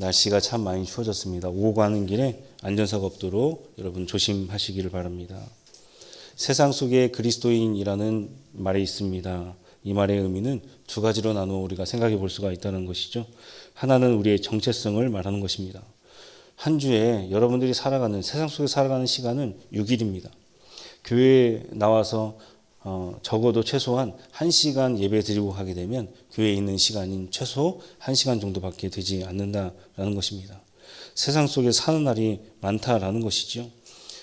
날씨가 참 많이 추워졌습니다. 오고 가는 길에 안전사고 없도록 여러분 조심하시기를 바랍니다. 세상 속에 그리스도인이라는 말이 있습니다. 이 말의 의미는 두 가지로 나누어 우리가 생각해 볼 수가 있다는 것이죠. 하나는 우리의 정체성을 말하는 것입니다. 한 주에 여러분들이 세상 속에 살아가는 시간은 6일입니다. 교회에 나와서 적어도 최소한 1시간 예배 드리고 가게 되면 교회에 있는 시간인 최소 1시간 정도밖에 되지 않는다라는 것입니다. 세상 속에 사는 날이 많다라는 것이죠.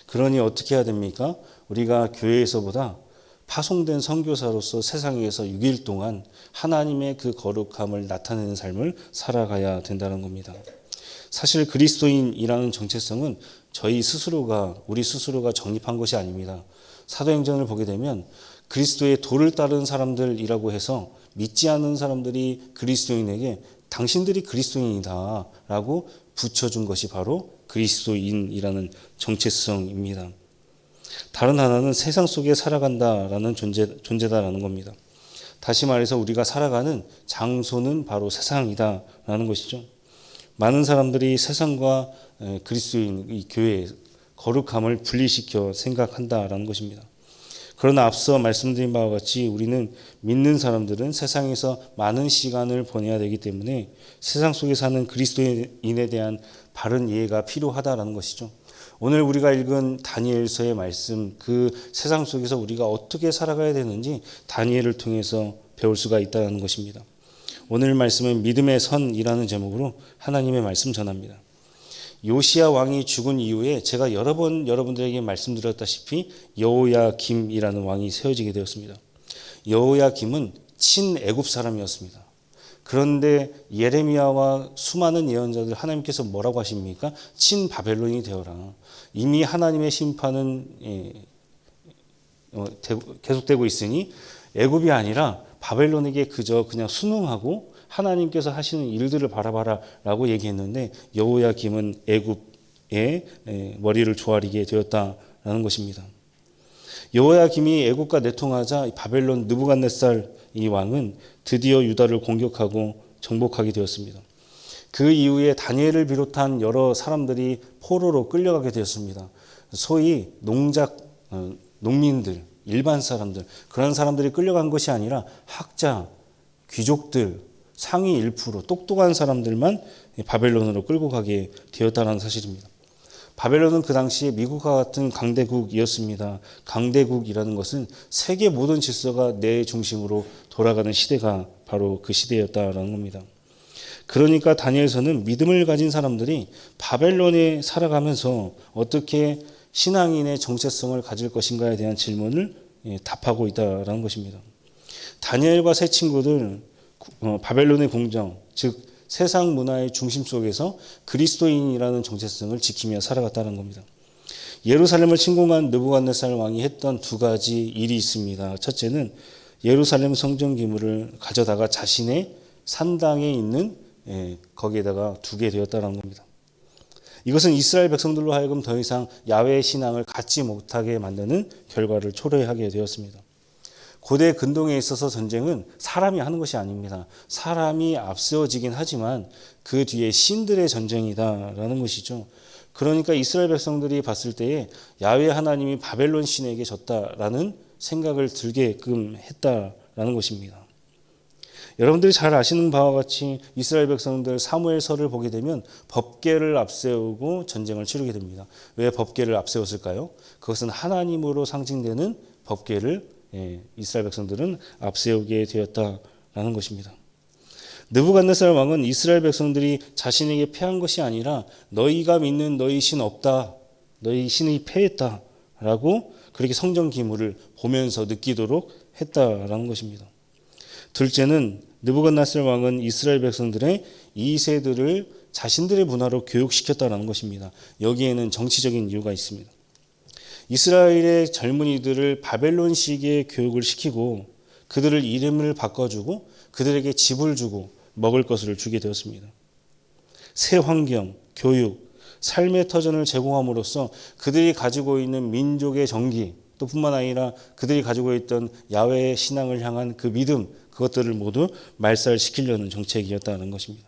그러니 어떻게 해야 됩니까? 우리가 교회에서보다 파송된 선교사로서 세상에서 6일 동안 하나님의 그 거룩함을 나타내는 삶을 살아가야 된다는 겁니다. 사실 그리스도인이라는 정체성은 우리 스스로가 정립한 것이 아닙니다. 사도행전을 보게 되면 그리스도의 도를 따르는 사람들이라고 해서 믿지 않는 사람들이 그리스도인에게 당신들이 그리스도인이다 라고 붙여준 것이 바로 그리스도인이라는 정체성입니다. 다른 하나는 세상 속에 살아간다라는 존재다라는 겁니다. 다시 말해서 우리가 살아가는 장소는 바로 세상이다라는 것이죠. 많은 사람들이 세상과 그리스도인, 이 교회의 거룩함을 분리시켜 생각한다라는 것입니다. 그러나 앞서 말씀드린 바와 같이 우리는 믿는 사람들은 세상에서 많은 시간을 보내야 되기 때문에 세상 속에 사는 그리스도인에 대한 바른 이해가 필요하다라는 것이죠. 오늘 우리가 읽은 다니엘서의 말씀, 그 세상 속에서 우리가 어떻게 살아가야 되는지 다니엘을 통해서 배울 수가 있다는 것입니다. 오늘 말씀은 믿음의 선이라는 제목으로 하나님의 말씀 전합니다. 요시야 왕이 죽은 이후에 제가 여러 번 여러분들에게 말씀드렸다시피 여호야김이라는 왕이 세워지게 되었습니다. 여호야김은 친애굽 사람이었습니다. 그런데 예레미야와 수많은 예언자들 하나님께서 뭐라고 하십니까? 친바벨론이 되어라. 이미 하나님의 심판은 계속되고 있으니 애굽이 아니라 바벨론에게 그냥 순응하고 하나님께서 하시는 일들을 바라봐라 라고 얘기했는데 여호야김은 애굽의 머리를 조아리게 되었다라는 것입니다. 여호야김이 애굽과 내통하자 바벨론 느부갓네살 이 왕은 드디어 유다를 공격하고 정복하게 되었습니다. 그 이후에 다니엘을 비롯한 여러 사람들이 포로로 끌려가게 되었습니다. 소위 농민들, 일반 사람들, 그런 사람들이 끌려간 것이 아니라 학자, 귀족들, 상위 1%, 똑똑한 사람들만 바벨론으로 끌고 가게 되었다는 사실입니다. 바벨론은 그 당시에 미국과 같은 강대국이었습니다. 강대국이라는 것은 세계 모든 질서가 내 중심으로 돌아가는 시대가 바로 그 시대였다라는 겁니다. 그러니까 다니엘서는 믿음을 가진 사람들이 바벨론에 살아가면서 어떻게 신앙인의 정체성을 가질 것인가에 대한 질문을 답하고 있다라는 것입니다. 다니엘과 세 친구들 바벨론의 궁정, 즉 세상 문화의 중심 속에서 그리스도인이라는 정체성을 지키며 살아갔다는 겁니다. 예루살렘을 침공한 느부갓네살 왕이 했던 두 가지 일이 있습니다. 첫째는 예루살렘 성전 기물을 가져다가 자신의 산당에 있는 거기에다가 두게 되었다는 겁니다. 이것은 이스라엘 백성들로 하여금 더 이상 야훼 신앙을 갖지 못하게 만드는 결과를 초래하게 되었습니다. 고대 근동에 있어서 전쟁은 사람이 하는 것이 아닙니다. 사람이 앞세워지긴 하지만 그 뒤에 신들의 전쟁이다라는 것이죠. 그러니까 이스라엘 백성들이 봤을 때에 야훼 하나님이 바벨론 신에게 졌다라는 생각을 들게끔 했다라는 것입니다. 여러분들이 잘 아시는 바와 같이 이스라엘 백성들 사무엘서를 보게 되면 법궤를 앞세우고 전쟁을 치르게 됩니다. 왜 법궤를 앞세웠을까요? 그것은 하나님으로 상징되는 법궤를 이스라엘 백성들은 앞세우게 되었다라는 것입니다. 느부갓네살 왕은 이스라엘 백성들이 자신에게 패한 것이 아니라 너희가 믿는 너희 신 없다, 너희 신이 패했다라고 그렇게 성전 기물을 보면서 느끼도록 했다라는 것입니다. 둘째는 느부갓네살 왕은 이스라엘 백성들의 2세들을 자신들의 문화로 교육시켰다는 것입니다. 여기에는 정치적인 이유가 있습니다. 이스라엘의 젊은이들을 바벨론식의 교육을 시키고 그들을 이름을 바꿔주고 그들에게 집을 주고 먹을 것을 주게 되었습니다. 새 환경, 교육, 삶의 터전을 제공함으로써 그들이 가지고 있는 민족의 정기 또 뿐만 아니라 그들이 가지고 있던 야훼 신앙을 향한 그 믿음, 그것들을 모두 말살시키려는 정책이었다는 것입니다.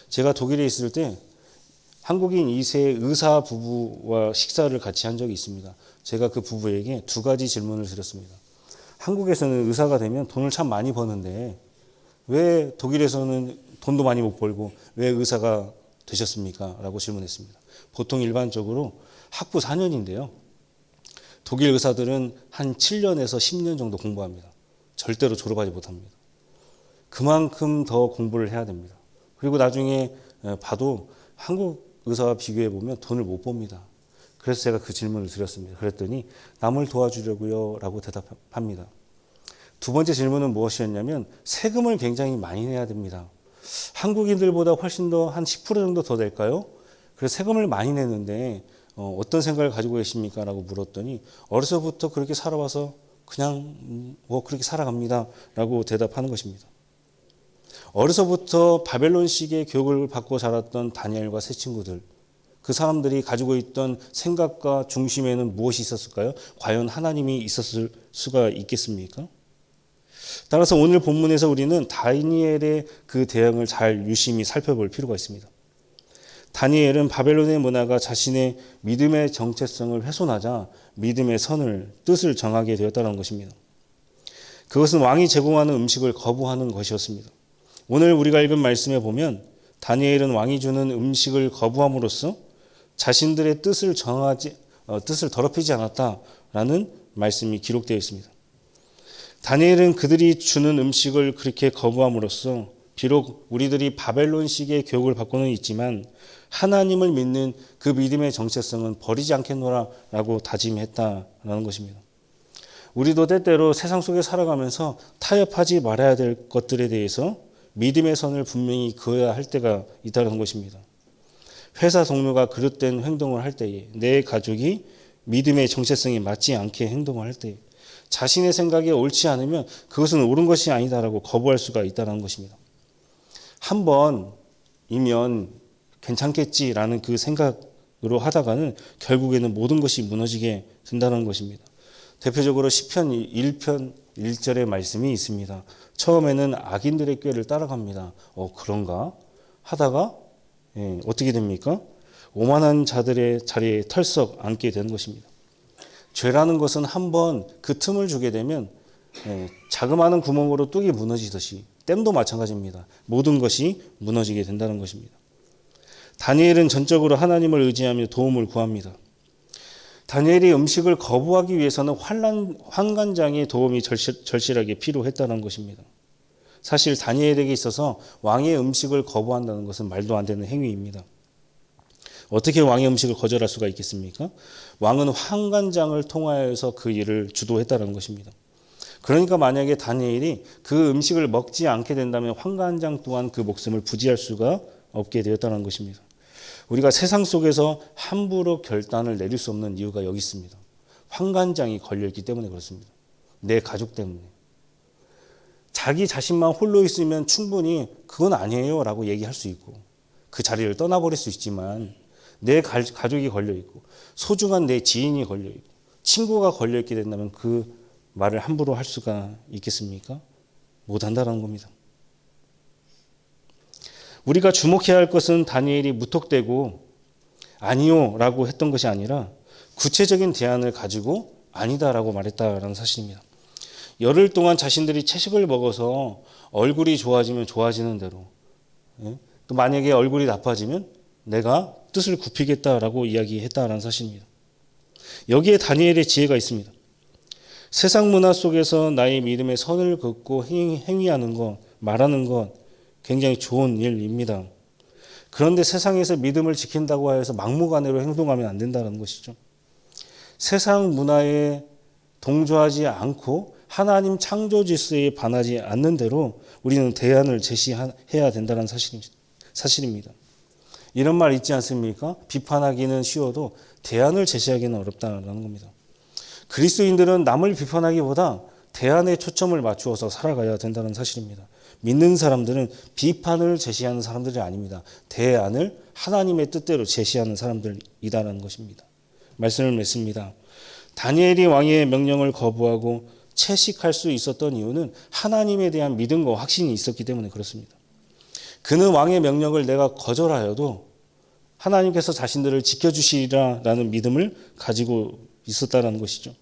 제가 독일에 있을 때 한국인 2세 의사 부부와 식사를 같이 한 적이 있습니다. 제가 그 부부에게 두 가지 질문을 드렸습니다. 한국에서는 의사가 되면 돈을 참 많이 버는데 왜 독일에서는 돈도 많이 못 벌고 왜 의사가 되셨습니까? 라고 질문했습니다. 보통 일반적으로 학부 4년인데요. 독일 의사들은 한 7년에서 10년 정도 공부합니다. 절대로 졸업하지 못합니다. 그만큼 더 공부를 해야 됩니다. 그리고 나중에 봐도 한국 의사와 비교해 보면 돈을 못 법니다. 그래서 제가 그 질문을 드렸습니다. 그랬더니 남을 도와주려고요 라고 대답합니다. 두 번째 질문은 무엇이었냐면 세금을 굉장히 많이 내야 됩니다. 한국인들보다 훨씬 더 한 10% 정도 더 낼까요? 그래서 세금을 많이 내는데 어떤 생각을 가지고 계십니까? 라고 물었더니 어려서부터 그렇게 살아와서 그냥 뭐 그렇게 살아갑니다. 라고 대답하는 것입니다. 어려서부터 바벨론식의 교육을 받고 자랐던 다니엘과 세 친구들, 그 사람들이 가지고 있던 생각과 중심에는 무엇이 있었을까요? 과연 하나님이 있었을 수가 있겠습니까? 따라서 오늘 본문에서 우리는 다니엘의 그 대응을 잘 유심히 살펴볼 필요가 있습니다. 다니엘은 바벨론의 문화가 자신의 믿음의 정체성을 훼손하자 믿음의 선을, 뜻을 정하게 되었다는 것입니다. 그것은 왕이 제공하는 음식을 거부하는 것이었습니다. 오늘 우리가 읽은 말씀에 보면 다니엘은 왕이 주는 음식을 거부함으로써 자신들의 뜻을 더럽히지 않았다라는 말씀이 기록되어 있습니다. 다니엘은 그들이 주는 음식을 그렇게 거부함으로써 비록 우리들이 바벨론식의 교육을 받고는 있지만 하나님을 믿는 그 믿음의 정체성은 버리지 않겠노라라고 다짐했다라는 것입니다. 우리도 때때로 세상 속에 살아가면서 타협하지 말아야 될 것들에 대해서 믿음의 선을 분명히 그어야 할 때가 있다는 것입니다. 회사 동료가 그릇된 행동을 할 때에, 내 가족이 믿음의 정체성에 맞지 않게 행동을 할 때에, 자신의 생각이 옳지 않으면 그것은 옳은 것이 아니다라고 거부할 수가 있다는 것입니다. 한 번이면 괜찮겠지라는 그 생각으로 하다가는 결국에는 모든 것이 무너지게 된다는 것입니다. 대표적으로 시편 1편 1절의 말씀이 있습니다. 처음에는 악인들의 꾀를 따라갑니다. 그런가? 하다가 어떻게 됩니까? 오만한 자들의 자리에 털썩 앉게 되는 것입니다. 죄라는 것은 한번 그 틈을 주게 되면 자그마한 구멍으로 뚝이 무너지듯이 댐도 마찬가지입니다. 모든 것이 무너지게 된다는 것입니다. 다니엘은 전적으로 하나님을 의지하며 도움을 구합니다. 다니엘이 음식을 거부하기 위해서는 환관장의 도움이 절실하게 필요했다는 것입니다. 사실 다니엘에게 있어서 왕의 음식을 거부한다는 것은 말도 안 되는 행위입니다. 어떻게 왕의 음식을 거절할 수가 있겠습니까? 왕은 환관장을 통하여서 그 일을 주도했다는 것입니다. 그러니까 만약에 다니엘이 그 음식을 먹지 않게 된다면 환관장 또한 그 목숨을 부지할 수가 없게 되었다는 것입니다. 우리가 세상 속에서 함부로 결단을 내릴 수 없는 이유가 여기 있습니다. 환관장이 걸려있기 때문에 그렇습니다. 내 가족 때문에. 자기 자신만 홀로 있으면 충분히 그건 아니에요 라고 얘기할 수 있고 그 자리를 떠나버릴 수 있지만 내 가족이 걸려있고 소중한 내 지인이 걸려있고 친구가 걸려있게 된다면 그 말을 함부로 할 수가 있겠습니까? 못한다는 겁니다. 우리가 주목해야 할 것은 다니엘이 무턱대고 아니요 라고 했던 것이 아니라 구체적인 대안을 가지고 아니다라고 말했다라는 사실입니다. 열흘 동안 자신들이 채식을 먹어서 얼굴이 좋아지면 좋아지는 대로 또 만약에 얼굴이 나빠지면 내가 뜻을 굽히겠다라고 이야기했다라는 사실입니다. 여기에 다니엘의 지혜가 있습니다. 세상 문화 속에서 나의 믿음의 선을 긋고 행위하는 것, 말하는 것 굉장히 좋은 일입니다. 그런데 세상에서 믿음을 지킨다고 해서 막무가내로 행동하면 안 된다는 것이죠. 세상 문화에 동조하지 않고 하나님 창조 질서에 반하지 않는 대로 우리는 대안을 제시해야 된다는 사실입니다. 이런 말 있지 않습니까? 비판하기는 쉬워도 대안을 제시하기는 어렵다는 겁니다. 그리스도인들은 남을 비판하기보다 대안에 초점을 맞추어서 살아가야 된다는 사실입니다. 믿는 사람들은 비판을 제시하는 사람들이 아닙니다. 대안을 하나님의 뜻대로 제시하는 사람들이다라는 것입니다. 말씀을 맺습니다. 다니엘이 왕의 명령을 거부하고 채식할 수 있었던 이유는 하나님에 대한 믿음과 확신이 있었기 때문에 그렇습니다. 그는 왕의 명령을 내가 거절하여도 하나님께서 자신들을 지켜주시리라라는 믿음을 가지고 있었다는 것이죠.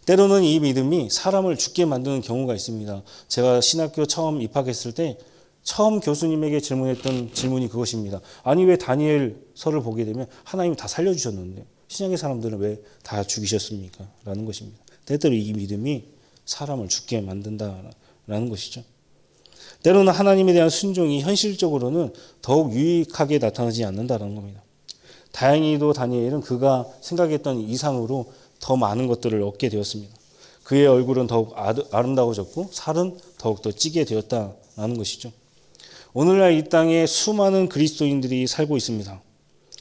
때로는 이 믿음이 사람을 죽게 만드는 경우가 있습니다. 제가 신학교 처음 입학했을 때 처음 교수님에게 질문했던 질문이 그것입니다. 아니 왜 다니엘서를 보게 되면 하나님이 다 살려주셨는데 신약의 사람들은 왜 다 죽이셨습니까? 라는 것입니다. 때때로 이 믿음이 사람을 죽게 만든다라는 것이죠. 때로는 하나님에 대한 순종이 현실적으로는 더욱 유익하게 나타나지 않는다는 겁니다. 다행히도 다니엘은 그가 생각했던 이상으로 더 많은 것들을 얻게 되었습니다. 그의 얼굴은 더욱 아름다워졌고 살은 더욱더 찌게 되었다는 것이죠. 오늘날 이 땅에 수많은 그리스도인들이 살고 있습니다.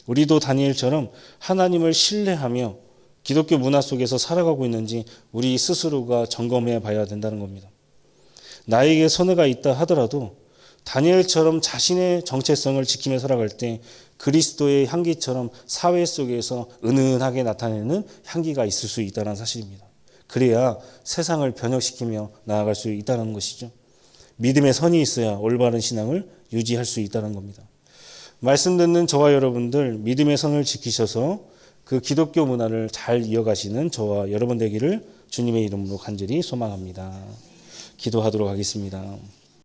우리도 다니엘처럼 하나님을 신뢰하며 기독교 문화 속에서 살아가고 있는지 우리 스스로가 점검해 봐야 된다는 겁니다. 나에게 손해가 있다 하더라도 다니엘처럼 자신의 정체성을 지키며 살아갈 때 그리스도의 향기처럼 사회 속에서 은은하게 나타내는 향기가 있을 수 있다는 사실입니다. 그래야 세상을 변혁시키며 나아갈 수 있다는 것이죠. 믿음의 선이 있어야 올바른 신앙을 유지할 수 있다는 겁니다. 말씀 듣는 저와 여러분들 믿음의 선을 지키셔서 그 기독교 문화를 잘 이어가시는 저와 여러분 되기를 주님의 이름으로 간절히 소망합니다. 기도하도록 하겠습니다.